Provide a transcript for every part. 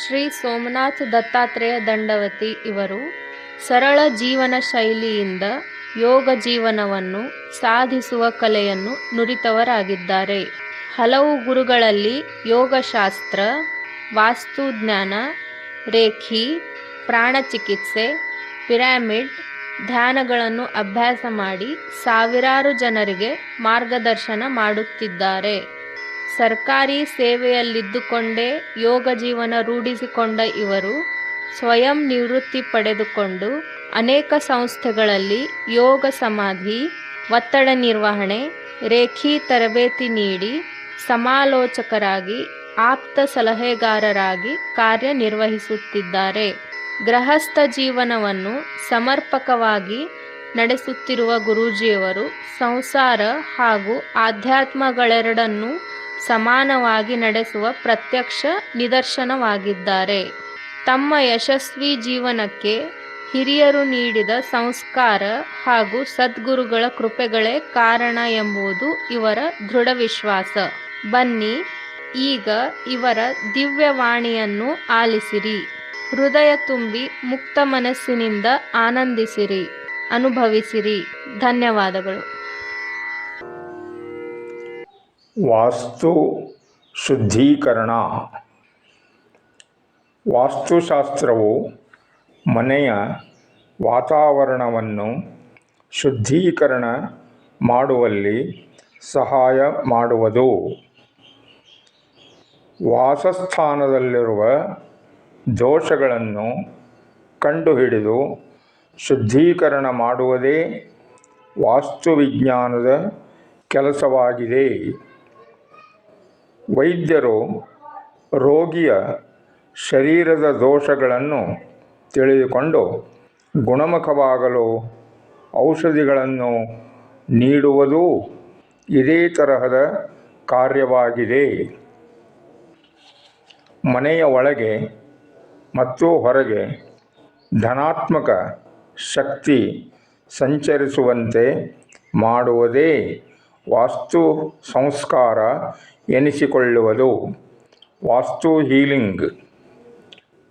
ಶ್ರೀ ಸೋಮನಾಥ್ ದತ್ತಾತ್ರೇಯ ದಂಡವತಿ ಇವರು ಸರಳ ಜೀವನ ಶೈಲಿಯಿಂದ ಯೋಗ ಜೀವನವನ್ನು ಸಾಧಿಸುವ ಕಲೆಯನ್ನು ನುರಿತವರಾಗಿದ್ದಾರೆ. ಹಲವು ಗುರುಗಳಲ್ಲಿ ಯೋಗಶಾಸ್ತ್ರ, ವಾಸ್ತುಜ್ಞಾನ, ರೇಖಿ, ಪ್ರಾಣಚಿಕಿತ್ಸೆ, ಪಿರಮಿಡ್ ಧ್ಯಾನಗಳನ್ನು ಅಭ್ಯಾಸ ಮಾಡಿ ಸಾವಿರಾರು ಜನರಿಗೆ ಮಾರ್ಗದರ್ಶನ ಮಾಡುತ್ತಿದ್ದಾರೆ. ಸರ್ಕಾರಿ ಸೇವೆಯಲ್ಲಿದ್ದುಕೊಂಡೇ ಯೋಗ ಜೀವನ ರೂಢಿಸಿಕೊಂಡ ಇವರು ಸ್ವಯಂ ನಿವೃತ್ತಿ ಪಡೆದುಕೊಂಡು ಅನೇಕ ಸಂಸ್ಥೆಗಳಲ್ಲಿ ಯೋಗ ಸಮಾಧಿ, ಒತ್ತಡ ನಿರ್ವಹಣೆ, ರೇಖಿ ತರಬೇತಿ ನೀಡಿ ಸಮಾಲೋಚಕರಾಗಿ, ಆಪ್ತ ಸಲಹೆಗಾರರಾಗಿ ಕಾರ್ಯನಿರ್ವಹಿಸುತ್ತಿದ್ದಾರೆ. ಗೃಹಸ್ಥ ಜೀವನವನ್ನು ಸಮರ್ಪಕವಾಗಿ ನಡೆಸುತ್ತಿರುವ ಗುರೂಜಿಯವರು ಸಂಸಾರ ಹಾಗೂ ಆಧ್ಯಾತ್ಮಗಳೆರಡನ್ನೂ ಸಮಾನವಾಗಿ ನಡೆಸುವ ಪ್ರತ್ಯಕ್ಷ ನಿದರ್ಶನವಾಗಿದ್ದಾರೆ. ತಮ್ಮ ಯಶಸ್ವಿ ಜೀವನಕ್ಕೆ ಹಿರಿಯರು ನೀಡಿದ ಸಂಸ್ಕಾರ ಹಾಗೂ ಸದ್ಗುರುಗಳ ಕೃಪೆಗಳೇ ಕಾರಣ ಎಂಬುದು ಇವರ ದೃಢ ವಿಶ್ವಾಸ. ಬನ್ನಿ, ಈಗ ಇವರ ದಿವ್ಯವಾಣಿಯನ್ನು ಆಲಿಸಿರಿ. ಹೃದಯ ತುಂಬಿ ಮುಕ್ತ ಮನಸ್ಸಿನಿಂದ ಆನಂದಿಸಿರಿ, ಅನುಭವಿಸಿರಿ. ಧನ್ಯವಾದಗಳು. ವಾಸ್ತು ಶುದ್ಧೀಕರಣ. ವಾಸ್ತುಶಾಸ್ತ್ರವು ಮನೆಯ ವಾತಾವರಣವನ್ನು ಶುದ್ಧೀಕರಣ ಮಾಡುವಲ್ಲಿ ಸಹಾಯ ಮಾಡುವುದು. ವಾಸಸ್ಥಾನದಲ್ಲಿರುವ ದೋಷಗಳನ್ನು ಕಂಡುಹಿಡಿದು ಶುದ್ಧೀಕರಣ ಮಾಡುವುದೇ ವಾಸ್ತುವಿಜ್ಞಾನದ ಕೆಲಸವಾಗಿದೆ. ವೈದ್ಯರು ರೋಗಿಯ ಶರೀರದ ದೋಷಗಳನ್ನು ತಿಳಿದುಕೊಂಡು ಗುಣಮುಖವಾಗಲು ಔಷಧಿಗಳನ್ನು ನೀಡುವುದೂ ಇದೇ ತರಹದ ಕಾರ್ಯವಾಗಿದೆ. ಮನೆಯ ಒಳಗೆ ಮತ್ತು ಹೊರಗೆ ಧನಾತ್ಮಕ ಶಕ್ತಿ ಸಂಚರಿಸುವಂತೆ ಮಾಡುವುದೇ ವಾಸ್ತು ಸಂಸ್ಕಾರ ಎನಿಸಿಕೊಳ್ಳುವುದು. ವಾಸ್ತು ಹೀಲಿಂಗ್.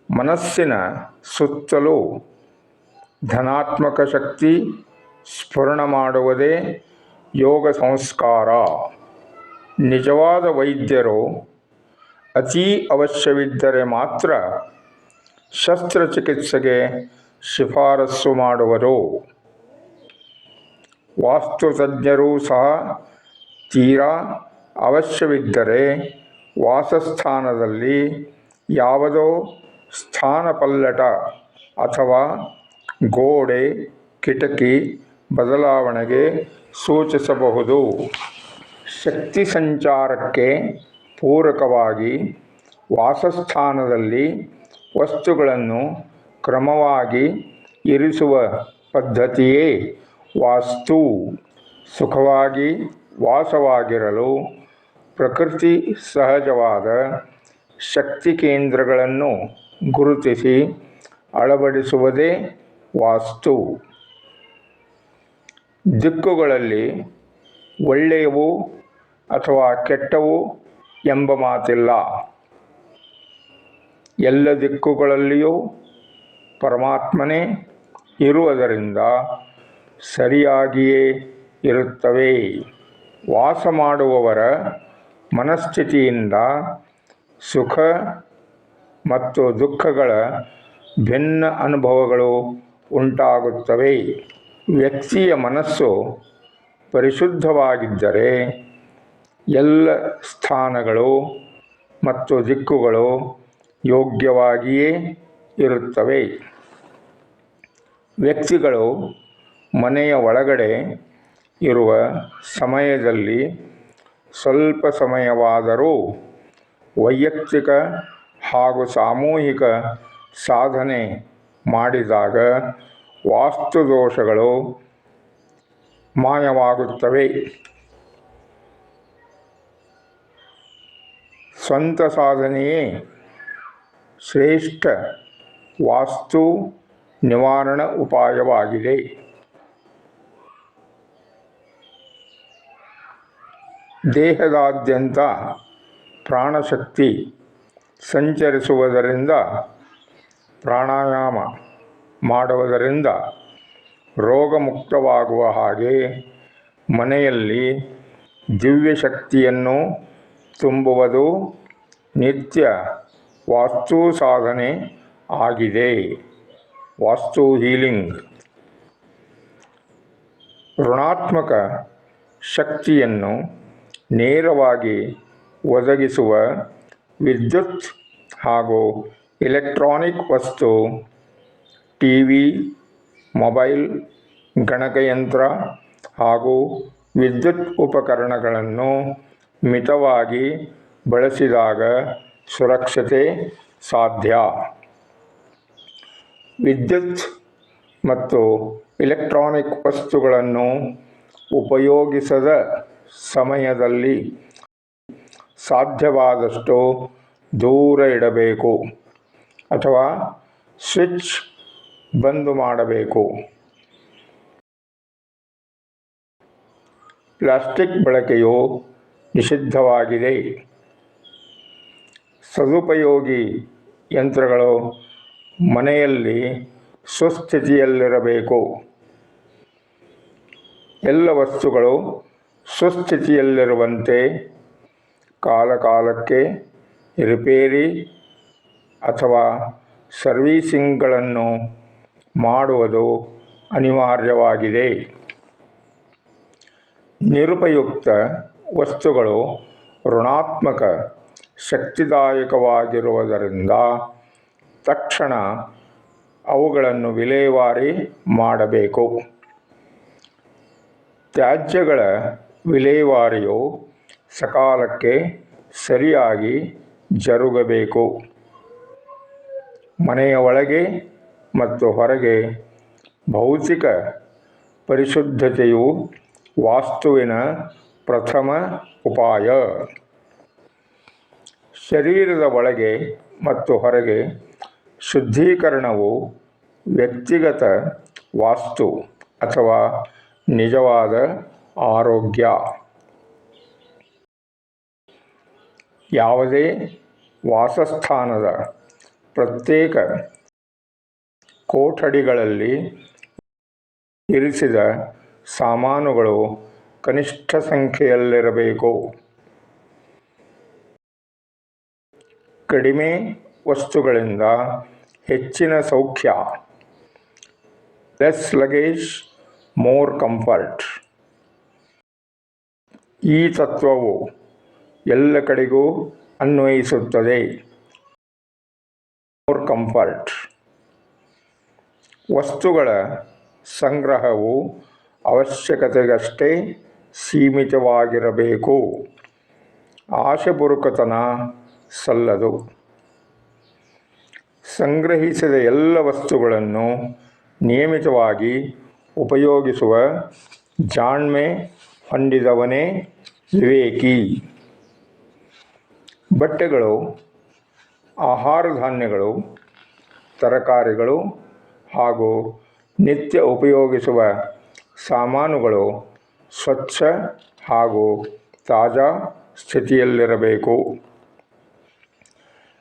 ಮನಸ್ಸಿನ ಸುತ್ತಲೂ ಧನಾತ್ಮಕ ಶಕ್ತಿ ಸ್ಫುರಣ ಮಾಡುವುದೇ ಯೋಗ ಸಂಸ್ಕಾರ. ನಿಜವಾದ ವೈದ್ಯರು ಅತೀ ಅವಶ್ಯವಿದ್ದರೆ ಮಾತ್ರ ಶಸ್ತ್ರಚಿಕಿತ್ಸೆಗೆ ಶಿಫಾರಸು ಮಾಡುವರು. ವಾಸ್ತುತಜ್ಞರೂ ಸಹ ತೀರಾ ಅವಶ್ಯವಿದ್ದರೆ ವಾಸಸ್ಥಾನದಲ್ಲಿ ಯಾವುದೋ ಸ್ಥಾನಪಲ್ಲಟ ಅಥವಾ ಗೋಡೆ, ಕಿಟಕಿ ಬದಲಾವಣೆಗೆ ಸೂಚಿಸಬಹುದು. ಶಕ್ತಿ ಸಂಚಾರಕ್ಕೆ ಪೂರಕವಾಗಿ ವಾಸಸ್ಥಾನದಲ್ಲಿ ವಸ್ತುಗಳನ್ನು ಕ್ರಮವಾಗಿ ಇರಿಸುವ ಪದ್ಧತಿಯೇ ವಾಸ್ತು. ಸುಖವಾಗಿ ವಾಸವಾಗಿರಲು ಪ್ರಕೃತಿ ಸಹಜವಾದ ಶಕ್ತಿ ಕೇಂದ್ರಗಳನ್ನು ಗುರುತಿಸಿ ಅಳವಡಿಸುವುದೇ ವಾಸ್ತು. ದಿಕ್ಕುಗಳಲ್ಲಿ ಒಳ್ಳೆಯವು ಅಥವಾ ಕೆಟ್ಟವು ಎಂಬ ಮಾತಿಲ್ಲ. ಎಲ್ಲ ದಿಕ್ಕುಗಳಲ್ಲಿಯೂ ಪರಮಾತ್ಮನೇ ಇರುವುದರಿಂದ ಸರಿಯಾಗಿಯೇ ಇರುತ್ತವೆ. ವಾಸ ಮಾಡುವವರ ಮನಸ್ಥಿತಿಯಿಂದ ಸುಖ ಮತ್ತು ದುಃಖಗಳ ಭಿನ್ನ ಅನುಭವಗಳು ಉಂಟಾಗುತ್ತವೆ. ವ್ಯಕ್ತಿಯ ಮನಸ್ಸು ಪರಿಶುದ್ಧವಾಗಿದ್ದರೆ ಎಲ್ಲ ಸ್ಥಾನಗಳು ಮತ್ತು ದಿಕ್ಕುಗಳು ಯೋಗ್ಯವಾಗಿಯೇ ಇರುತ್ತವೆ. ವ್ಯಕ್ತಿಗಳು ಮನೆಯ ಒಳಗಡೆ ಇರುವ ಸಮಯದಲ್ಲಿ ಸ್ವಲ್ಪ ಸಮಯವಾದರೂ ವೈಯಕ್ತಿಕ ಹಾಗೂ ಸಾಮೂಹಿಕ ಸಾಧನೆ ಮಾಡಿದಾಗ ವಾಸ್ತು ದೋಷಗಳು ಮಾಯವಾಗುತ್ತವೆ. ಸ್ವಂತ ಸಾಧನೆಯೇ ಶ್ರೇಷ್ಠ ವಾಸ್ತು ನಿವಾರಣಾ ಉಪಾಯವಾಗಿದೆ. ದೇಹದಾದ್ಯಂತ ಪ್ರಾಣಶಕ್ತಿ ಸಂಚರಿಸುವುದರಿಂದ, ಪ್ರಾಣಾಯಾಮ ಮಾಡುವುದರಿಂದ ರೋಗಮುಕ್ತವಾಗುವ ಹಾಗೆ ಮನೆಯಲ್ಲಿ ದಿವ್ಯಶಕ್ತಿಯನ್ನು ತುಂಬುವುದು ನಿತ್ಯ ವಾಸ್ತು ಸಾಧನೆ ಆಗಿದೆ. ವಾಸ್ತು ಹೀಲಿಂಗ್ ಋಣಾತ್ಮಕ ಶಕ್ತಿಯನ್ನು ನೇರವಾಗಿ ಒದಗಿಸುವ ವಿದ್ಯುತ್ ಹಾಗೂ ಎಲೆಕ್ಟ್ರಾನಿಕ್ ವಸ್ತು, ಟಿವಿ, ಮೊಬೈಲ್, ಗಣಕಯಂತ್ರ ಹಾಗೂ ವಿದ್ಯುತ್ ಉಪಕರಣಗಳನ್ನು ಮಿತವಾಗಿ ಬಳಸಿದಾಗ ಸುರಕ್ಷತೆ ಸಾಧ್ಯ. ವಿದ್ಯುತ್ ಮತ್ತು ಎಲೆಕ್ಟ್ರಾನಿಕ್ ವಸ್ತುಗಳನ್ನು ಉಪಯೋಗಿಸದ ಸಮಯದಲ್ಲಿ ಸಾಧ್ಯವಾದಷ್ಟು ದೂರ ಇಡಬೇಕು ಅಥವಾ ಸ್ವಿಚ್ ಬಂದ್ ಮಾಡಬೇಕು. ಪ್ಲಾಸ್ಟಿಕ್ ಬಳಕೆಯು ನಿಷಿದ್ಧವಾಗಿದೆ. ಸದುಪಯೋಗಿ ಯಂತ್ರಗಳು ಮನೆಯಲ್ಲಿ ಸುಸ್ಥಿತಿಯಲ್ಲಿರಬೇಕು. ಎಲ್ಲ ವಸ್ತುಗಳು ಸುಸ್ಥಿತಿಯಲ್ಲಿರುವಂತೆ ಕಾಲಕಾಲಕ್ಕೆ ರಿಪೇರಿ ಅಥವಾ ಸರ್ವೀಸಿಂಗ್ಗಳನ್ನು ಮಾಡುವುದು ಅನಿವಾರ್ಯವಾಗಿದೆ. ನಿರುಪಯುಕ್ತ ವಸ್ತುಗಳು ಋಣಾತ್ಮಕ ಶಕ್ತಿದಾಯಕವಾಗಿರುವುದರಿಂದ ತಕ್ಷಣ ಅವುಗಳನ್ನು ವಿಲೇವಾರಿ ಮಾಡಬೇಕು. ತ್ಯಾಜ್ಯಗಳ ವಿಲೇವಾರಿಯು ಸಕಾಲಕ್ಕೆ ಸರಿಯಾಗಿ ಜರುಗಬೇಕು. ಮನೆಯ ಒಳಗೆ ಮತ್ತು ಹೊರಗೆ ಭೌತಿಕ ಪರಿಶುದ್ಧತೆಯು ವಾಸ್ತುವಿನ ಪ್ರಥಮ ಉಪಾಯ. ಶರೀರದ ಒಳಗೆ ಮತ್ತು ಹೊರಗೆ ಶುದ್ಧೀಕರಣವು ವ್ಯಕ್ತಿಗತ ವಾಸ್ತು ಅಥವಾ ನಿಜವಾದ ಆರೋಗ್ಯ. ಯಾವುದೇ ವಾಸಸ್ಥಾನದ ಪ್ರತ್ಯೇಕ ಕೊಠಡಿಗಳಲ್ಲಿ ಇರಿಸಿದ ಸಾಮಾನುಗಳು ಕನಿಷ್ಠ ಸಂಖ್ಯೆಯಲ್ಲಿರಬೇಕು. ಕಡಿಮೆ ವಸ್ತುಗಳಿಂದ ಹೆಚ್ಚಿನ ಸೌಖ್ಯ. Less luggage, more comfort. ಈ ತತ್ವವು ಎಲ್ಲ ಕಡೆಗೂ ಅನ್ವಯಿಸುತ್ತದೆ. More comfort. ವಸ್ತುಗಳ ಸಂಗ್ರಹವು ಅವಶ್ಯಕತೆಗಷ್ಟೇ ಸೀಮಿತವಾಗಿರಬೇಕು. ಆಶೆಬುರುಕತನ ಸಲ್ಲದು. ಸಂಗ್ರಹಿಸಿದ ಎಲ್ಲ ವಸ್ತುಗಳನ್ನು ನಿಯಮಿತವಾಗಿ ಉಪಯೋಗಿಸುವ ಜಾಣ್ಮೆ ಹೊಂದಿದವನೇ ವಿವೇಕಿ. ಬಟ್ಟೆಗಳು, ಆಹಾರ ಧಾನ್ಯಗಳು, ತರಕಾರಿಗಳು ಹಾಗೂ ನಿತ್ಯ ಉಪಯೋಗಿಸುವ ಸಾಮಾನುಗಳು ಸ್ವಚ್ಛ ಹಾಗೂ ತಾಜಾ ಸ್ಥಿತಿಯಲ್ಲಿರಬೇಕು.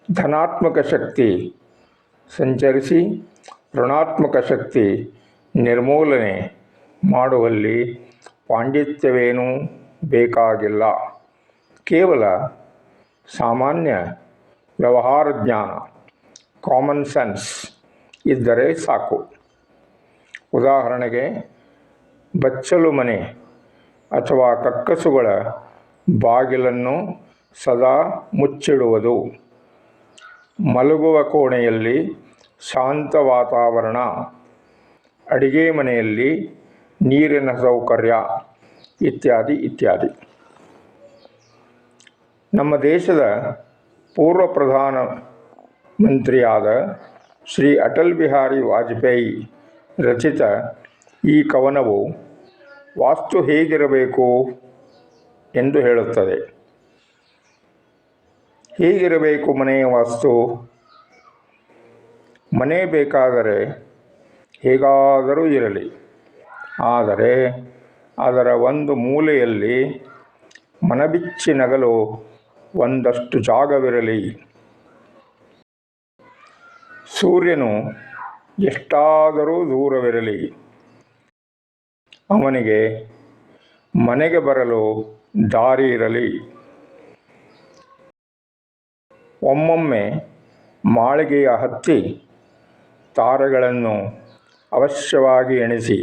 ಧನಾತ್ಮಕ ಶಕ್ತಿ ಸಂಚರಿಸಿ ಋಣಾತ್ಮಕ ಶಕ್ತಿ ನಿರ್ಮೂಲನೆ ಮಾಡುವಲ್ಲಿ ಪಾಂಡಿತ್ಯವೇನೂ ಬೇಕಾಗಿಲ್ಲ. ಕೇವಲ ಸಾಮಾನ್ಯ ವ್ಯವಹಾರ ಜ್ಞಾನ, ಕಾಮನ್ ಸೆನ್ಸ್ ಇದ್ದರೆ ಸಾಕು. ಉದಾಹರಣೆಗೆ, ಬಚ್ಚಲು ಮನೆ ಅಥವಾ ಕಕ್ಕಸುಗಳ ಬಾಗಿಲನ್ನು ಸದಾ ಮುಚ್ಚಿಡುವುದು, ಮಲಗುವ ಕೋಣೆಯಲ್ಲಿ ಶಾಂತ ವಾತಾವರಣ, ಅಡಿಗೆ ಮನೆಯಲ್ಲಿ ನೀರಿನ ಸೌಕರ್ಯ ಇತ್ಯಾದಿ ಇತ್ಯಾದಿ. ನಮ್ಮ ದೇಶದ ಪೂರ್ವ ಪ್ರಧಾನ ಮಂತ್ರಿಯಾದ ಶ್ರೀ ಅಟಲ್ ಬಿಹಾರಿ ವಾಜಪೇಯಿ ರಚಿತ ಈ ಕವನವು ವಾಸ್ತು ಹೇಗಿರಬೇಕು ಎಂದು ಹೇಳುತ್ತದೆ. ಹೇಗಿರಬೇಕು ಮನೆಯ ವಾಸ್ತು? ಮನೆ ಬೇಕಾದರೆ ಹೇಗಾದರೂ ಇರಲಿ, ಆದರೆ ಅದರ ಒಂದು ಮೂಲೆಯಲ್ಲಿ ಮನಬಿಚ್ಚಿ ನಗಲು ಒಂದಷ್ಟು ಜಾಗವಿರಲಿ. ಸೂರ್ಯನು ಎಷ್ಟಾದರೂ ದೂರವಿರಲಿ, ಅವನಿಗೆ ಮನೆಗೆ ಬರಲು ದಾರಿ ಇರಲಿ. ಒಮ್ಮೊಮ್ಮೆ ಮಾಳಿಗೆಯ ಹತ್ತಿ ತಾರೆಗಳನ್ನು ಅವಶ್ಯವಾಗಿ ಎಣಿಸಿ,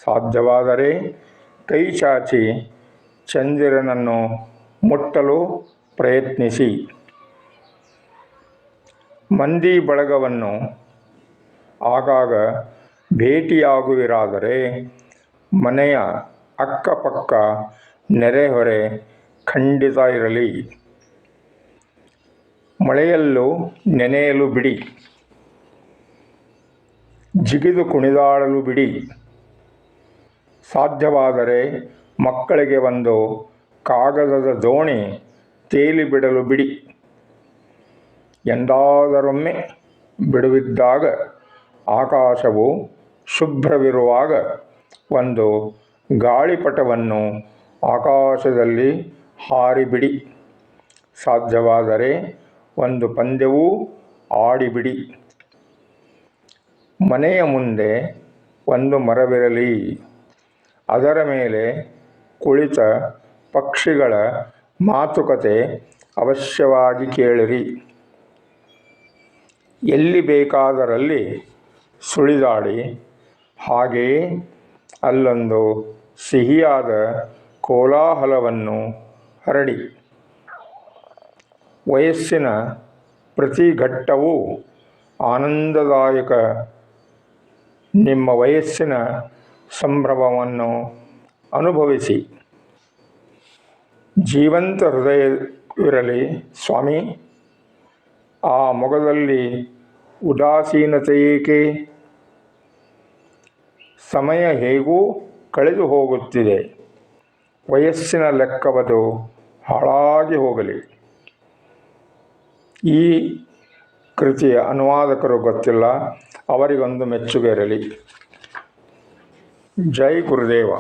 ಸಾಧ್ಯವಾದರೆ ಕೈ ಚಾಚಿ ಚಂದಿರನನ್ನು ಮುಟ್ಟಲು ಪ್ರಯತ್ನಿಸಿ. ಮಂದಿ ಬಳಗವನ್ನು ಆಗಾಗ ಭೇಟಿಯಾಗುವಿರಾದರೆ ಮನೆಯ ಅಕ್ಕಪಕ್ಕ ನೆರೆಹೊರೆ ಖಂಡಿತ ಇರಲಿ. ಮಳೆಯಲ್ಲೂ ನೆನೆಯಲು ಬಿಡಿ, ಜಿಗಿದು ಕುಣಿದಾಡಲು ಬಿಡಿ. ಸಾಧ್ಯವಾದರೆ ಮಕ್ಕಳಿಗೆ ಒಂದು ಕಾಗದದ ದೋಣಿ ತೇಲಿಬಿಡಲು ಬಿಡಿ. ಎಂದಾದರೊಮ್ಮೆ ಬಿಡುವಿದ್ದಾಗ ಆಕಾಶವು ಶುಭ್ರವಿರುವಾಗ ಒಂದು ಗಾಳಿಪಟವನ್ನು ಆಕಾಶದಲ್ಲಿ ಹಾರಿಬಿಡಿ. ಸಾಧ್ಯವಾದರೆ ಒಂದು ಪಂದ್ಯವೂ ಆಡಿಬಿಡಿ. ಮನೆಯ ಮುಂದೆ ಒಂದು ಮರವಿರಲಿ, ಅದರ ಮೇಲೆ ಕುಳಿತ ಪಕ್ಷಿಗಳ ಮಾತುಕತೆ ಅವಶ್ಯವಾಗಿ ಕೇಳಿರಿ. ಎಲ್ಲಿ ಬೇಕಾದರಲ್ಲಿ ಸುಳಿದಾಡಿ, ಹಾಗೆಯೇ ಅಲ್ಲೊಂದು ಸಿಹಿಯಾದ ಕೋಲಾಹಲವನ್ನು ಹರಡಿ. ವಯಸ್ಸಿನ ಪ್ರತಿ ಘಟ್ಟವೂ ಆನಂದದಾಯಕ. ನಿಮ್ಮ ವಯಸ್ಸಿನ ಸಂಭ್ರಮವನ್ನು ಅನುಭವಿಸಿ. ಜೀವಂತ ಹೃದಯವಿರಲಿ ಸ್ವಾಮಿ. ಆ ಮೊಗದಲ್ಲಿ ಉದಾಸೀನತೆಯೇಕೆ? ಸಮಯ ಹೇಗೂ ಕಳೆದು ಹೋಗುತ್ತಿದೆ. ವಯಸ್ಸಿನ ಲೆಕ್ಕವದು ಹಾಳಾಗಿ ಹೋಗಲಿ. ಈ ಕೃತಿಯ ಅನುವಾದಕರು ಗೊತ್ತಿಲ್ಲ, ಅವರಿಗೊಂದು ಮೆಚ್ಚುಗೆ ಇರಲಿ. ಜೈ ಗುರುದೇವ.